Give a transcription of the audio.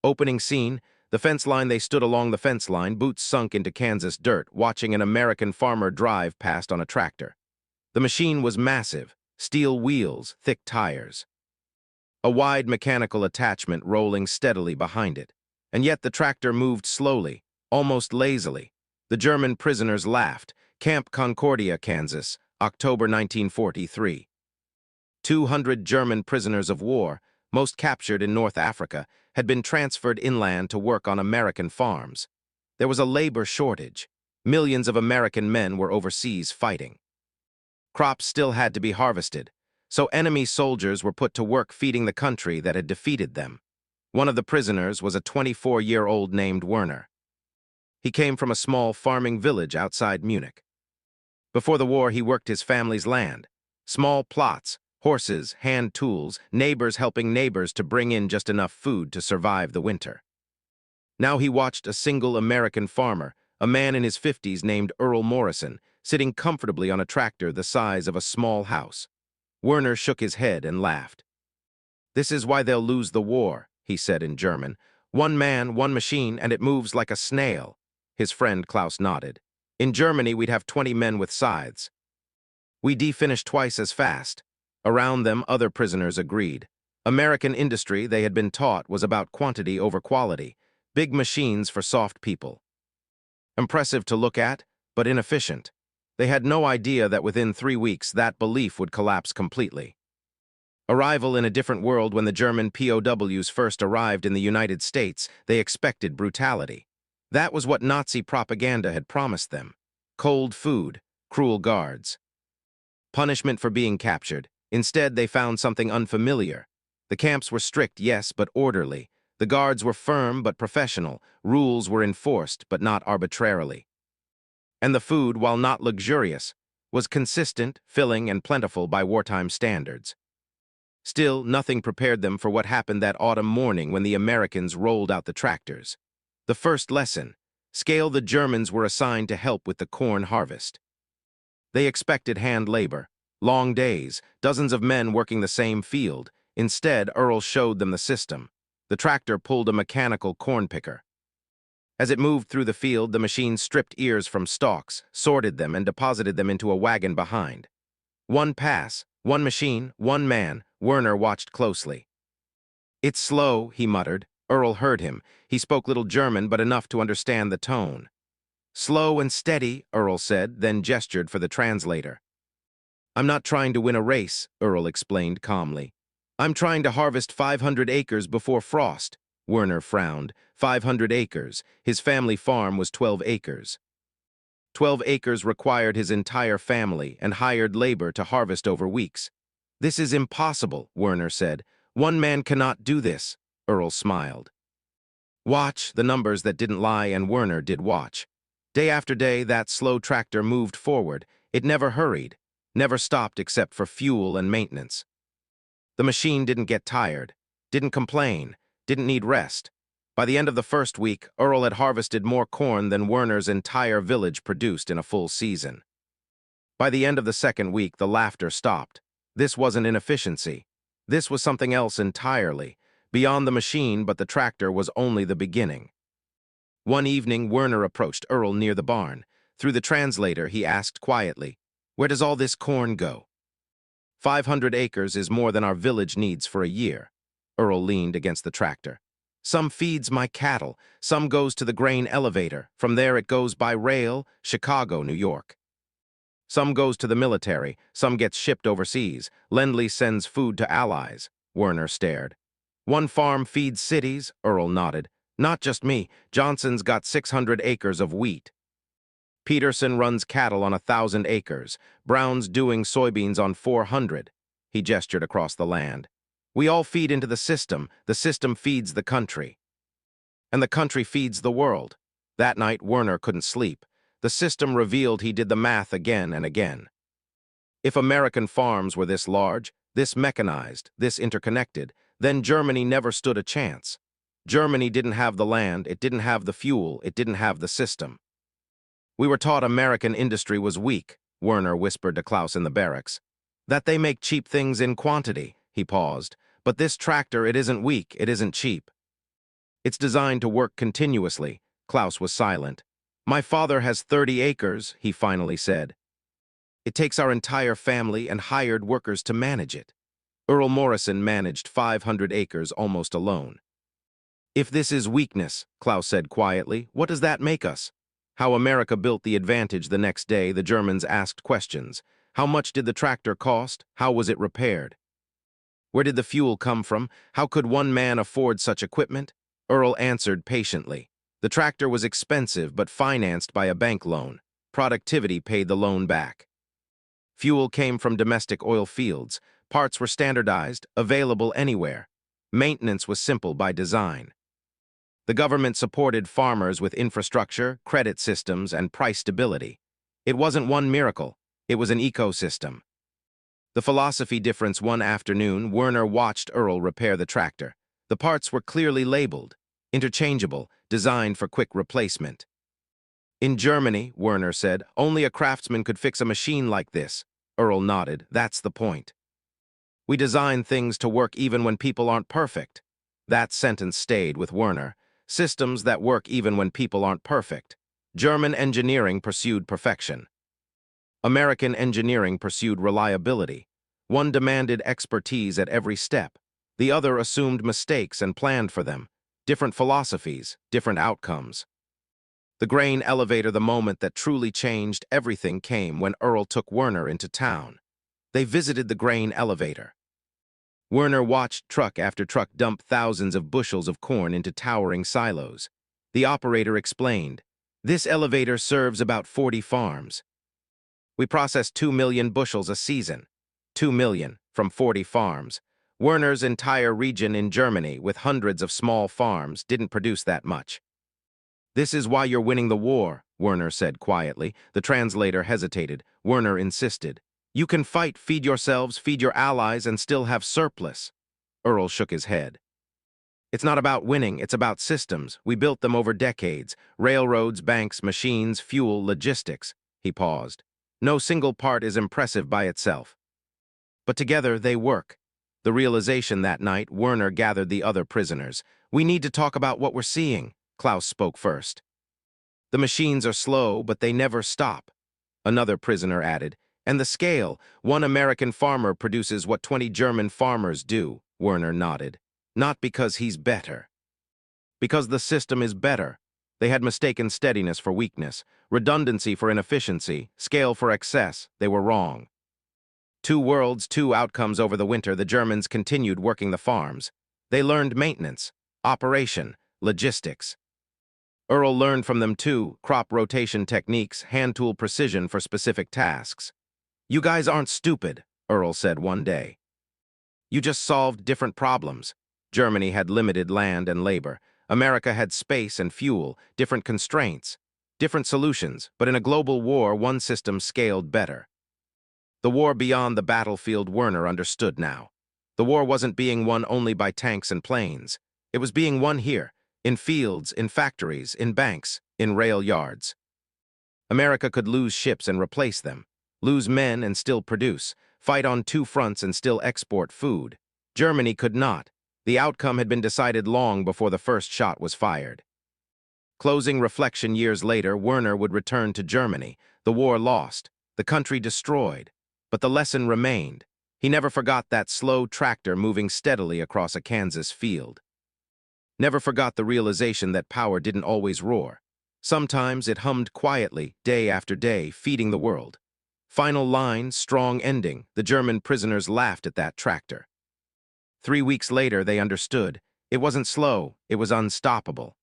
Opening scene, the fence line. They stood along the fence line, boots sunk into Kansas dirt, watching an American farmer drive past on a tractor. The machine was massive, steel wheels, thick tires. A wide mechanical attachment rolling steadily behind it. And yet the tractor moved slowly, almost lazily. The German prisoners laughed. Camp Concordia, Kansas, October 1943. 200 German prisoners of war, most captured in North Africa, had been transferred inland to work on American farms. There was a labor shortage. Millions of American men were overseas fighting. Crops still had to be harvested, so enemy soldiers were put to work feeding the country that had defeated them. One of the prisoners was a 24-year-old named Werner. He came from a small farming village outside Munich. Before the war, he worked his family's land. Small plots, horses, hand tools, neighbors helping neighbors to bring in just enough food to survive the winter. Now he watched a single American farmer, a man in his 50s named Earl Morrison, sitting comfortably on a tractor the size of a small house. Werner shook his head and laughed. "This is why they'll lose the war," he said in German. "One man, one machine, and it moves like a snail." His friend Klaus nodded. "In Germany, we'd have 20 men with scythes. We definish twice as fast." Around them, other prisoners agreed. American industry, they had been taught, was about quantity over quality. Big machines for soft people. Impressive to look at, but inefficient. They had no idea that within 3 weeks that belief would collapse completely. Arrival in a different world. When the German POWs first arrived in the United States, they expected brutality. That was what Nazi propaganda had promised them. Cold food, cruel guards. Punishment for being captured. Instead, they found something unfamiliar. The camps were strict, yes, but orderly. The guards were firm but professional. Rules were enforced, but not arbitrarily. And the food, while not luxurious, was consistent, filling, and plentiful by wartime standards. Still, nothing prepared them for what happened that autumn morning when the Americans rolled out the tractors. The first lesson: scale. The Germans were assigned to help with the corn harvest. They expected hand labor, long days, dozens of men working the same field. Instead, Earl showed them the system. The tractor pulled a mechanical corn picker. As it moved through the field, the machine stripped ears from stalks, sorted them, and deposited them into a wagon behind. One pass, one machine, one man. Werner watched closely. "It's slow," he muttered. Earl heard him. He spoke little German, but enough to understand the tone. "Slow and steady," Earl said, then gestured for the translator. "I'm not trying to win a race," Earl explained calmly. "I'm trying to harvest 500 acres before frost." Werner frowned. 500 acres. His family farm was 12 acres. 12 acres required his entire family and hired labor to harvest over weeks. "This is impossible," Werner said. "One man cannot do this." Earl smiled. Watch. The numbers that didn't lie, and Werner did watch. Day after day, that slow tractor moved forward. It never hurried, never stopped except for fuel and maintenance. The machine didn't get tired, didn't complain, didn't need rest. By the end of the first week, Earl had harvested more corn than Werner's entire village produced in a full season. By the end of the second week, the laughter stopped. This wasn't inefficiency. This was something else entirely, beyond the machine, but the tractor was only the beginning. One evening, Werner approached Earl near the barn. Through the translator, he asked quietly, "Where does all this corn go?" 500 acres is more than our village needs for a year." Earl leaned against the tractor. "Some feeds my cattle, some goes to the grain elevator. From there it goes by rail, Chicago, New York. Some goes to the military, some gets shipped overseas. Lend-Lease sends food to allies." Werner stared. "One farm feeds cities," Earl nodded. "Not just me. Johnson's got 600 acres of wheat. Peterson runs cattle on 1,000 acres. Brown's doing soybeans on 400. He gestured across the land. "We all feed into the system feeds the country. And the country feeds the world." That night, Werner couldn't sleep. The system revealed. He did the math again and again. If American farms were this large, this mechanized, this interconnected, then Germany never stood a chance. Germany didn't have the land, it didn't have the fuel, it didn't have the system. "We were taught American industry was weak," Werner whispered to Klaus in the barracks. "That they make cheap things in quantity." He paused. "But this tractor, it isn't weak, it isn't cheap." It's designed to work continuously. Klaus was silent. My father has 30 acres, he finally said. It takes our entire family and hired workers to manage it. Earl Morrison managed 500 acres almost alone. If this is weakness, Klaus said quietly, what does that make us? How America built the advantage the next day, the Germans asked questions. How much did the tractor cost? How was it repaired? Where did the fuel come from? How could one man afford such equipment? Earl answered patiently. The tractor was expensive but financed by a bank loan. Productivity paid the loan back. Fuel came from domestic oil fields. Parts were standardized, available anywhere. Maintenance was simple by design. The government supported farmers with infrastructure, credit systems, and price stability. It wasn't one miracle. It was an ecosystem. The philosophy difference: one afternoon, Werner watched Earl repair the tractor. The parts were clearly labeled, interchangeable, designed for quick replacement. In Germany, Werner said, only a craftsman could fix a machine like this. Earl nodded. That's the point. We design things to work even when people aren't perfect. That sentence stayed with Werner. Systems that work even when people aren't perfect. German engineering pursued perfection. American engineering pursued reliability. One demanded expertise at every step. The other assumed mistakes and planned for them. Different philosophies, different outcomes. The grain elevator, the moment that truly changed everything, came when Earl took Werner into town. They visited the grain elevator. Werner watched truck after truck dump thousands of bushels of corn into towering silos. The operator explained, "This elevator serves about 40 farms. We process 2 million bushels a season. 2 million from 40 farms. Werner's entire region in Germany, with hundreds of small farms, didn't produce that much." "This is why you're winning the war," Werner said quietly. The translator hesitated. Werner insisted. "You can fight, feed yourselves, feed your allies, and still have surplus." Earl shook his head. "It's not about winning, it's about systems. We built them over decades. Railroads, banks, machines, fuel, logistics." He paused. "No single part is impressive by itself. But together they work." The realization that night, Werner gathered the other prisoners. "We need to talk about what we're seeing." Klaus spoke first. "The machines are slow, but they never stop." Another prisoner added. "And the scale. One American farmer produces what 20 German farmers do." Werner nodded. "Not because he's better. Because the system is better." They had mistaken steadiness for weakness, redundancy for inefficiency, scale for excess. They were wrong. Two worlds, two outcomes. Over the winter, the Germans continued working the farms. They learned maintenance, operation, logistics. Earl learned from them too: crop rotation techniques, hand tool precision for specific tasks. "You guys aren't stupid," Earl said one day. "You just solved different problems." Germany had limited land and labor. America had space and fuel, different constraints, different solutions, but in a global war, one system scaled better. The war beyond the battlefield, Werner understood now. The war wasn't being won only by tanks and planes. It was being won here, in fields, in factories, in banks, in rail yards. America could lose ships and replace them, lose men and still produce, fight on two fronts and still export food. Germany could not. The outcome had been decided long before the first shot was fired. Closing reflection: years later, Werner would return to Germany. The war lost, the country destroyed. But the lesson remained. He never forgot that slow tractor moving steadily across a Kansas field. Never forgot the realization that power didn't always roar. Sometimes it hummed quietly, day after day, feeding the world. Final line, strong ending. The German prisoners laughed at that tractor. 3 weeks later, they understood. It wasn't slow, it was unstoppable.